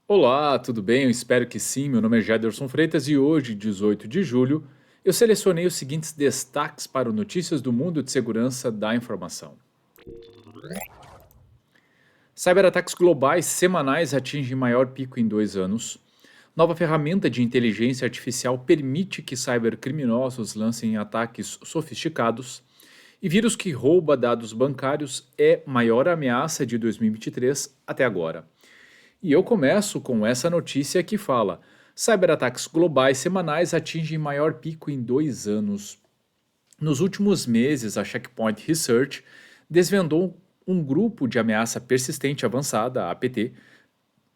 Olá, tudo bem? Eu espero que sim. Meu nome é Jaderson Freitas e hoje, 18 de julho, eu selecionei os seguintes destaques para o Notícias do Mundo de Segurança da Informação. Cyberataques globais semanais atingem maior pico em 2 anos. Nova ferramenta de inteligência artificial permite que cybercriminosos lancem ataques sofisticados. E vírus que rouba dados bancários é maior ameaça de 2023 até agora. E eu começo com essa notícia que fala: cyberataques globais semanais atingem maior pico em 2 anos. Nos últimos meses, a Checkpoint Research desvendou um grupo de ameaça persistente avançada, APT,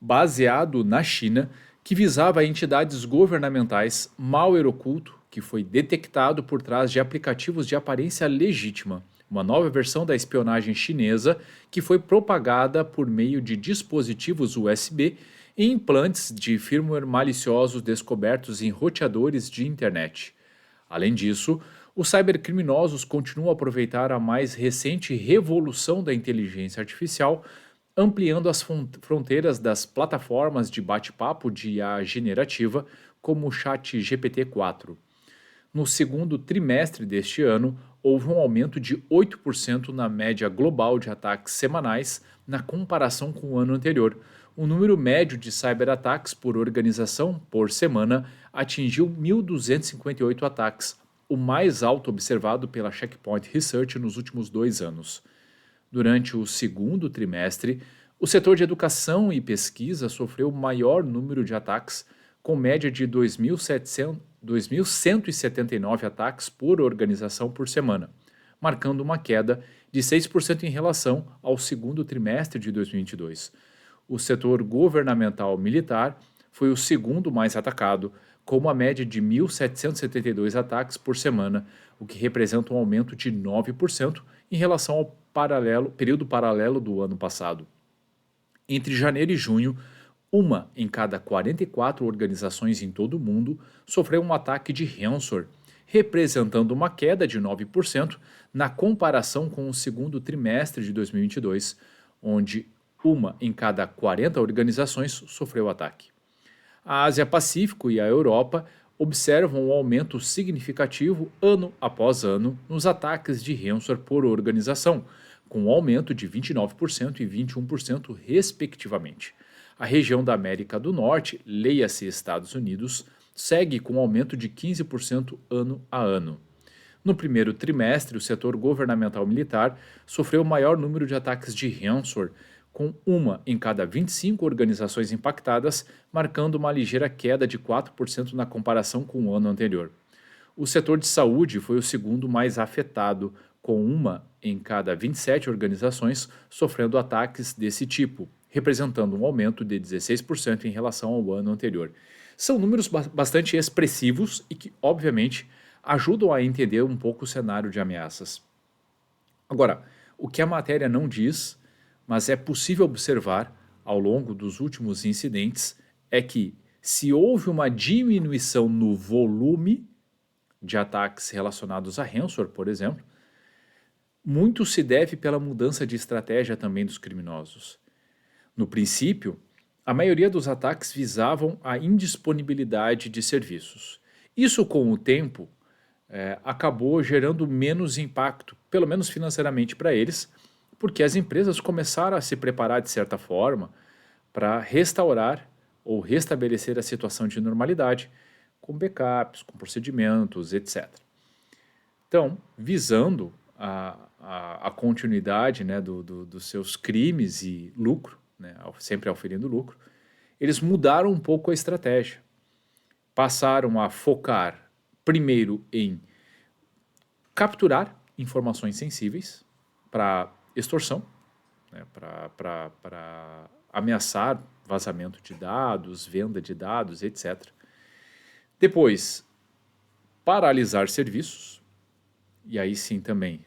baseado na China, que visava entidades governamentais, malware oculto, que foi detectado por trás de aplicativos de aparência legítima, uma nova versão da espionagem chinesa que foi propagada por meio de dispositivos USB e implantes de firmware maliciosos descobertos em roteadores de internet. Além disso, os cybercriminosos continuam a aproveitar a mais recente revolução da inteligência artificial, ampliando as fronteiras das plataformas de bate-papo de IA generativa, como o Chat GPT-4. No segundo trimestre deste ano, houve um aumento de 8% na média global de ataques semanais na comparação com o ano anterior. O número médio de cyberataques por organização por semana atingiu 1.258 ataques, o mais alto observado pela Checkpoint Research nos últimos 2 anos. Durante o segundo trimestre, o setor de educação e pesquisa sofreu o maior número de ataques, com média de 2.179 ataques por organização por semana, marcando uma queda de 6% em relação ao segundo trimestre de 2022. O setor governamental militar foi o segundo mais atacado, com uma média de 1.772 ataques por semana, o que representa um aumento de 9% em relação ao período paralelo do ano passado. Entre janeiro e junho, uma em cada 44 organizações em todo o mundo sofreu um ataque de ransomware, representando uma queda de 9% na comparação com o segundo trimestre de 2022, onde uma em cada 40 organizações sofreu ataque. A Ásia-Pacífico e a Europa observam um aumento significativo ano após ano nos ataques de ransomware por organização, com um aumento de 29% e 21%, respectivamente. A região da América do Norte, leia-se Estados Unidos, segue com um aumento de 15% ano a ano. No primeiro trimestre, o setor governamental militar sofreu o maior número de ataques de ransomware, com uma em cada 25 organizações impactadas, marcando uma ligeira queda de 4% na comparação com o ano anterior. O setor de saúde foi o segundo mais afetado, com uma em cada 27 organizações sofrendo ataques desse tipo, representando um aumento de 16% em relação ao ano anterior. São números bastante expressivos e que, obviamente, ajudam a entender um pouco o cenário de ameaças. Agora, o que a matéria não diz, mas é possível observar ao longo dos últimos incidentes, é que se houve uma diminuição no volume de ataques relacionados a ransomware, por exemplo, muito se deve pela mudança de estratégia também dos criminosos. No princípio, a maioria dos ataques visavam a indisponibilidade de serviços. Isso, com o tempo, acabou gerando menos impacto, pelo menos financeiramente para eles, porque as empresas começaram a se preparar de certa forma para restaurar ou restabelecer a situação de normalidade, com backups, com procedimentos, etc. Então, visando a continuidade, né, dos seus crimes e lucro, né, sempre auferindo lucro, eles mudaram um pouco a estratégia. Passaram a focar primeiro em capturar informações sensíveis para extorsão, né, para ameaçar vazamento de dados, venda de dados, etc. Depois, paralisar serviços, e aí sim também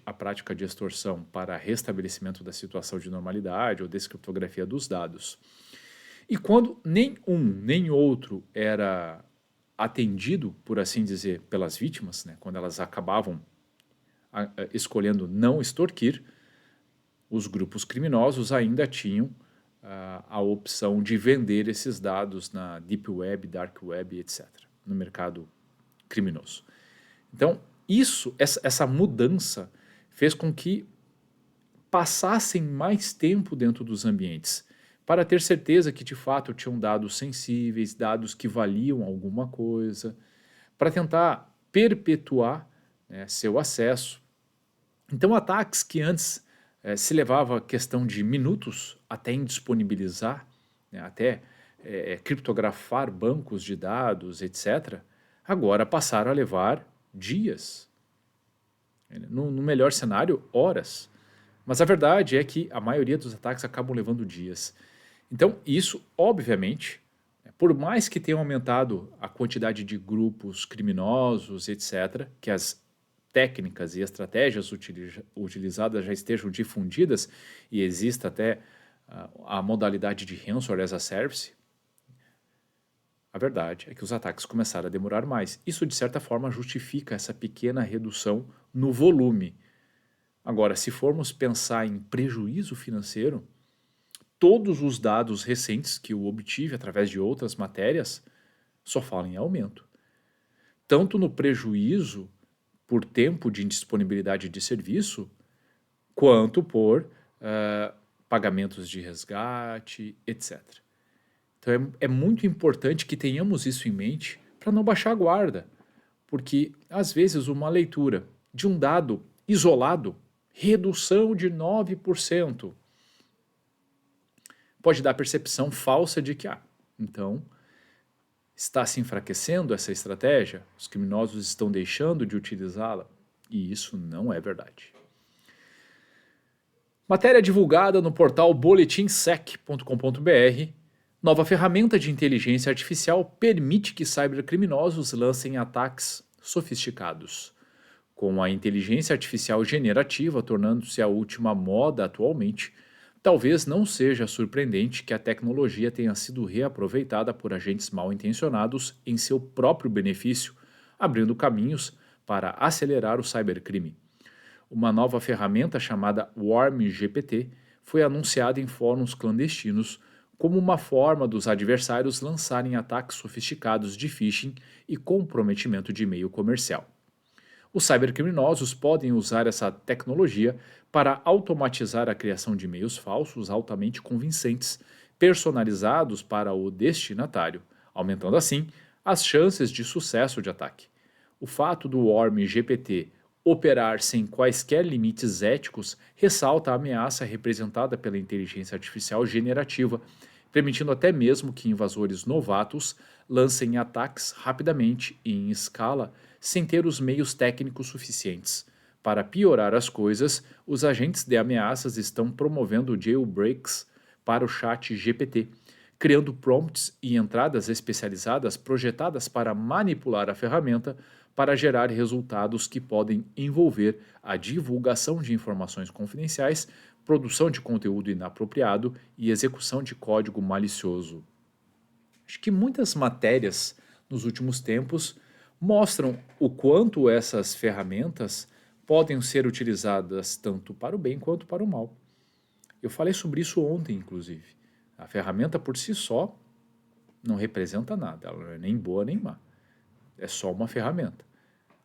a prática de extorsão para restabelecimento da situação de normalidade ou descriptografia dos dados. E quando nem um nem outro era atendido, por assim dizer, pelas vítimas, né, quando elas acabavam escolhendo não extorquir, os grupos criminosos ainda tinham a opção de vender esses dados na Deep Web, Dark Web, etc., no mercado criminoso. Então, essa mudança fez com que passassem mais tempo dentro dos ambientes, para ter certeza que de fato tinham dados sensíveis, dados que valiam alguma coisa, para tentar perpetuar, né, seu acesso. Então, ataques que antes se levava a questão de minutos até indisponibilizar, né, até criptografar bancos de dados, etc., agora passaram a levar dias. No melhor cenário, horas. Mas a verdade é que a maioria dos ataques acabam levando dias. Então, isso, obviamente, por mais que tenha aumentado a quantidade de grupos criminosos, etc., que as técnicas e estratégias utilizadas já estejam difundidas e exista até a modalidade de ransomware as a service, a verdade é que os ataques começaram a demorar mais. Isso, de certa forma, justifica essa pequena redução no volume. Agora, se formos pensar em prejuízo financeiro, todos os dados recentes que eu obtive através de outras matérias só falam em aumento. Tanto no prejuízo por tempo de indisponibilidade de serviço, quanto por pagamentos de resgate, etc. Então é muito importante que tenhamos isso em mente para não baixar a guarda, porque às vezes uma leitura de um dado isolado, redução de 9%, pode dar a percepção falsa de que, então, está se enfraquecendo essa estratégia, os criminosos estão deixando de utilizá-la, e isso não é verdade. Matéria divulgada no portal boletinsec.com.br. Nova ferramenta de inteligência artificial permite que cybercriminosos lancem ataques sofisticados. Com a inteligência artificial generativa tornando-se a última moda atualmente, talvez não seja surpreendente que a tecnologia tenha sido reaproveitada por agentes mal intencionados em seu próprio benefício, abrindo caminhos para acelerar o cybercrime. Uma nova ferramenta chamada WarmGPT foi anunciada em fóruns clandestinos como uma forma dos adversários lançarem ataques sofisticados de phishing e comprometimento de e-mail comercial. Os cybercriminosos podem usar essa tecnologia para automatizar a criação de e-mails falsos altamente convincentes, personalizados para o destinatário, aumentando assim as chances de sucesso de ataque. O fato do WarmGPT operar sem quaisquer limites éticos ressalta a ameaça representada pela inteligência artificial generativa, permitindo até mesmo que invasores novatos lancem ataques rapidamente e em escala sem ter os meios técnicos suficientes. Para piorar as coisas, os agentes de ameaças estão promovendo jailbreaks para o chat GPT, criando prompts e entradas especializadas projetadas para manipular a ferramenta para gerar resultados que podem envolver a divulgação de informações confidenciais, produção de conteúdo inapropriado e execução de código malicioso. Acho que muitas matérias nos últimos tempos mostram o quanto essas ferramentas podem ser utilizadas tanto para o bem quanto para o mal. Eu falei sobre isso ontem, inclusive. A ferramenta por si só não representa nada, ela não é nem boa nem má. É só uma ferramenta.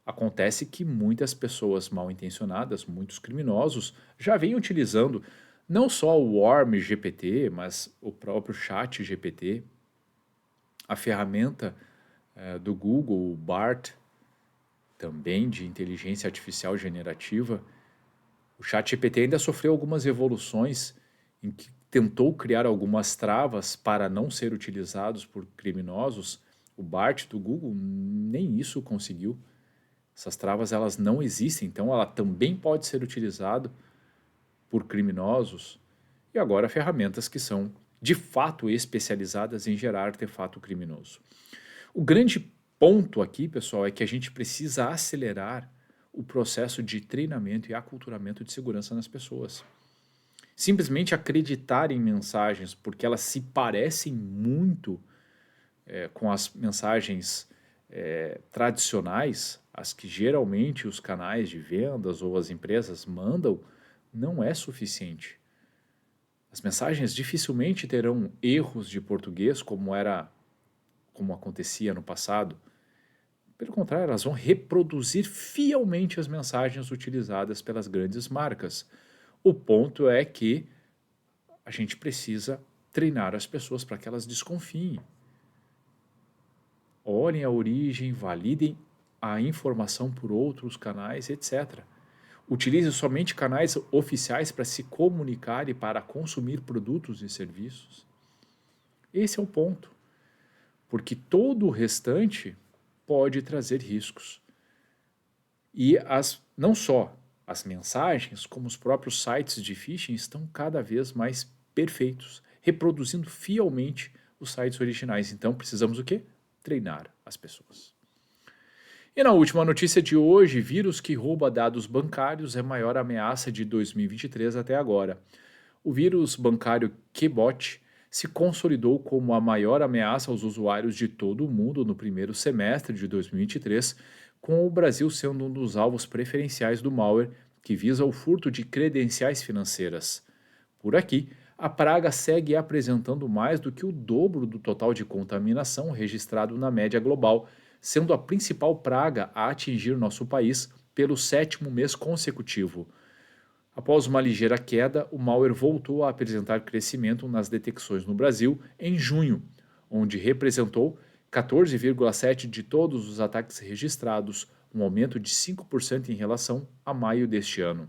Acontece que muitas pessoas mal intencionadas, muitos criminosos, já vêm utilizando não só o WarmGPT, mas o próprio ChatGPT, a ferramenta do Google, o BART, também de inteligência artificial generativa. O ChatGPT ainda sofreu algumas evoluções em que tentou criar algumas travas para não ser utilizados por criminosos. O BART do Google nem isso conseguiu. Essas travas elas não existem, então ela também pode ser utilizada por criminosos. E agora ferramentas que são de fato especializadas em gerar artefato criminoso. O grande ponto aqui, pessoal, é que a gente precisa acelerar o processo de treinamento e aculturamento de segurança nas pessoas. Simplesmente acreditar em mensagens porque elas se parecem muito com as mensagens tradicionais, as que geralmente os canais de vendas ou as empresas mandam, não é suficiente. As mensagens dificilmente terão erros de português como acontecia no passado. Pelo contrário, elas vão reproduzir fielmente as mensagens utilizadas pelas grandes marcas. O ponto é que a gente precisa treinar as pessoas para que elas desconfiem. Olhem a origem, validem a informação por outros canais, etc. Utilize somente canais oficiais para se comunicar e para consumir produtos e serviços. Esse é o ponto. Porque todo o restante pode trazer riscos. E não só as mensagens, como os próprios sites de phishing estão cada vez mais perfeitos, reproduzindo fielmente os sites originais. Então precisamos o quê? Treinar as pessoas. E na última notícia de hoje, vírus que rouba dados bancários é a maior ameaça de 2023 até agora. O vírus bancário Kebot se consolidou como a maior ameaça aos usuários de todo o mundo no primeiro semestre de 2023, com o Brasil sendo um dos alvos preferenciais do malware que visa o furto de credenciais financeiras. Por aqui, a praga segue apresentando mais do que o dobro do total de contaminação registrado na média global, sendo a principal praga a atingir nosso país pelo sétimo mês consecutivo. Após uma ligeira queda, o malware voltou a apresentar crescimento nas detecções no Brasil em junho, onde representou 14,7% de todos os ataques registrados, um aumento de 5% em relação a maio deste ano.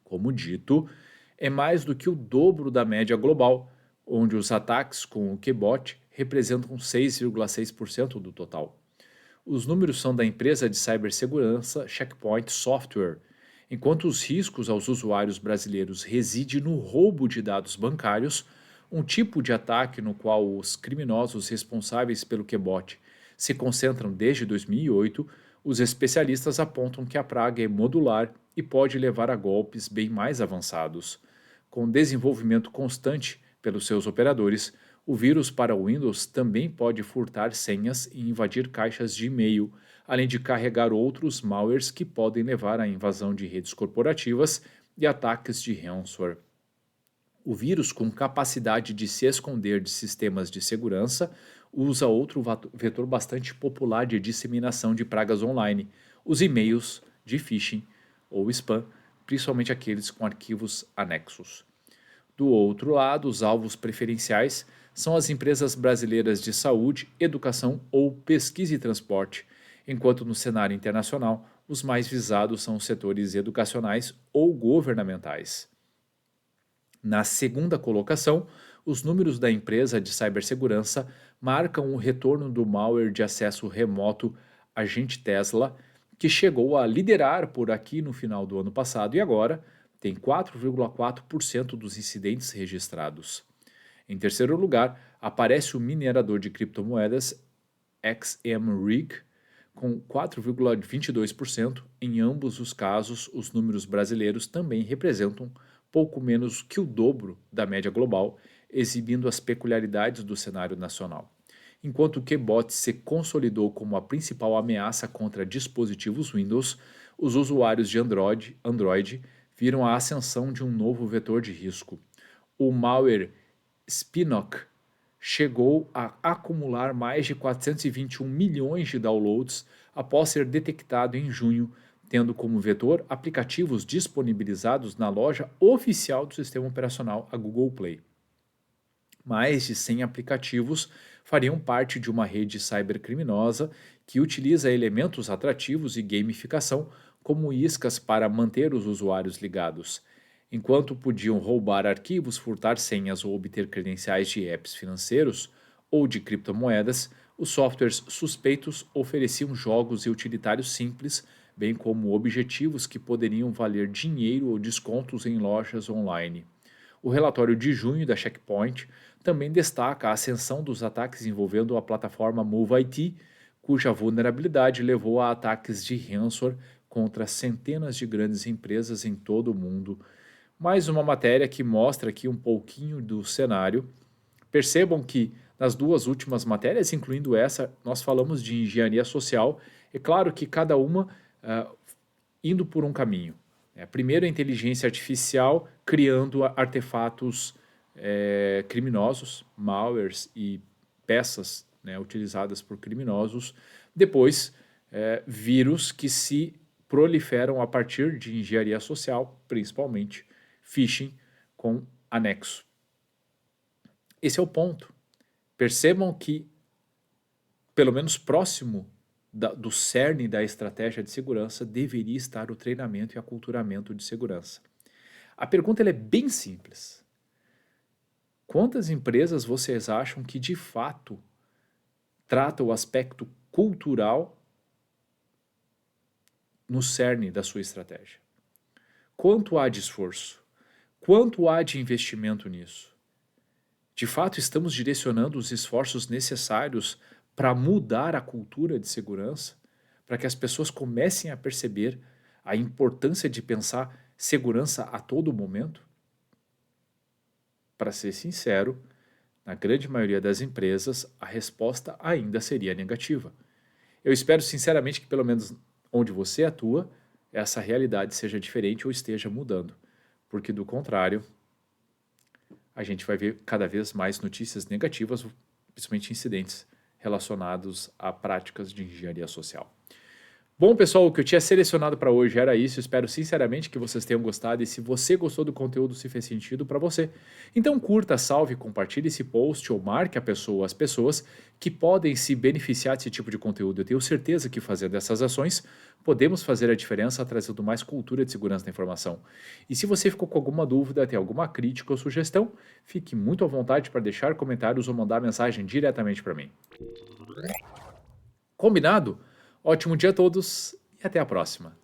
Como dito, é mais do que o dobro da média global, onde os ataques com o Kebot representam 6,6% do total. Os números são da empresa de cibersegurança Checkpoint Software. Enquanto os riscos aos usuários brasileiros residem no roubo de dados bancários, um tipo de ataque no qual os criminosos responsáveis pelo Kebot se concentram desde 2008, os especialistas apontam que a praga é modular e pode levar a golpes bem mais avançados. Com desenvolvimento constante pelos seus operadores, o vírus para Windows também pode furtar senhas e invadir caixas de e-mail, além de carregar outros malwares que podem levar à invasão de redes corporativas e ataques de ransomware. O vírus, com capacidade de se esconder de sistemas de segurança, usa outro vetor bastante popular de disseminação de pragas online, os e-mails de phishing ou spam, principalmente aqueles com arquivos anexos. Do outro lado, os alvos preferenciais são as empresas brasileiras de saúde, educação ou pesquisa e transporte, enquanto no cenário internacional, os mais visados são os setores educacionais ou governamentais. Na segunda colocação, os números da empresa de cibersegurança marcam o retorno do malware de acesso remoto Agente Tesla, que chegou a liderar por aqui no final do ano passado e agora tem 4,4% dos incidentes registrados. Em terceiro lugar, aparece o minerador de criptomoedas XMRig, com 4,22%. Em ambos os casos, os números brasileiros também representam pouco menos que o dobro da média global, exibindo as peculiaridades do cenário nacional. Enquanto o Kebot se consolidou como a principal ameaça contra dispositivos Windows, os usuários de Android viram a ascensão de um novo vetor de risco. O malware Spinock chegou a acumular mais de 421 milhões de downloads após ser detectado em junho, tendo como vetor aplicativos disponibilizados na loja oficial do sistema operacional, a Google Play. Mais de 100 aplicativos fariam parte de uma rede cybercriminosa que utiliza elementos atrativos e gamificação como iscas para manter os usuários ligados. Enquanto podiam roubar arquivos, furtar senhas ou obter credenciais de apps financeiros ou de criptomoedas, os softwares suspeitos ofereciam jogos e utilitários simples, bem como objetivos que poderiam valer dinheiro ou descontos em lojas online. O relatório de junho da Checkpoint também destaca a ascensão dos ataques envolvendo a plataforma MoveIT, cuja vulnerabilidade levou a ataques de ransomware contra centenas de grandes empresas em todo o mundo. Mais uma matéria que mostra aqui um pouquinho do cenário. Percebam que nas duas últimas matérias, incluindo essa, nós falamos de engenharia social. É claro que cada uma indo por um caminho. Primeiro, a inteligência artificial criando artefatos criminosos, malwares e peças, né, utilizadas por criminosos. Depois, vírus que se proliferam a partir de engenharia social, principalmente phishing com anexo. Esse é o ponto. Percebam que, pelo menos próximo do cerne da estratégia de segurança, deveria estar o treinamento e aculturamento de segurança. A pergunta ela é bem simples. Quantas empresas vocês acham que de fato tratam o aspecto cultural no cerne da sua estratégia? Quanto há de esforço? Quanto há de investimento nisso? De fato, estamos direcionando os esforços necessários para mudar a cultura de segurança, para que as pessoas comecem a perceber a importância de pensar segurança a todo momento? Para ser sincero, na grande maioria das empresas, a resposta ainda seria negativa. Eu espero sinceramente que, pelo menos onde você atua, essa realidade seja diferente ou esteja mudando, porque do contrário, a gente vai ver cada vez mais notícias negativas, principalmente incidentes relacionados a práticas de engenharia social. Bom, pessoal, o que eu tinha selecionado para hoje era isso. Espero sinceramente que vocês tenham gostado e se você gostou do conteúdo, se fez sentido para você. Então curta, salve, compartilhe esse post ou marque a pessoa ou as pessoas que podem se beneficiar desse tipo de conteúdo. Eu tenho certeza que fazendo essas ações, podemos fazer a diferença trazendo mais cultura de segurança da informação. E se você ficou com alguma dúvida, tem alguma crítica ou sugestão, fique muito à vontade para deixar comentários ou mandar mensagem diretamente para mim. Combinado? Ótimo dia a todos e até a próxima.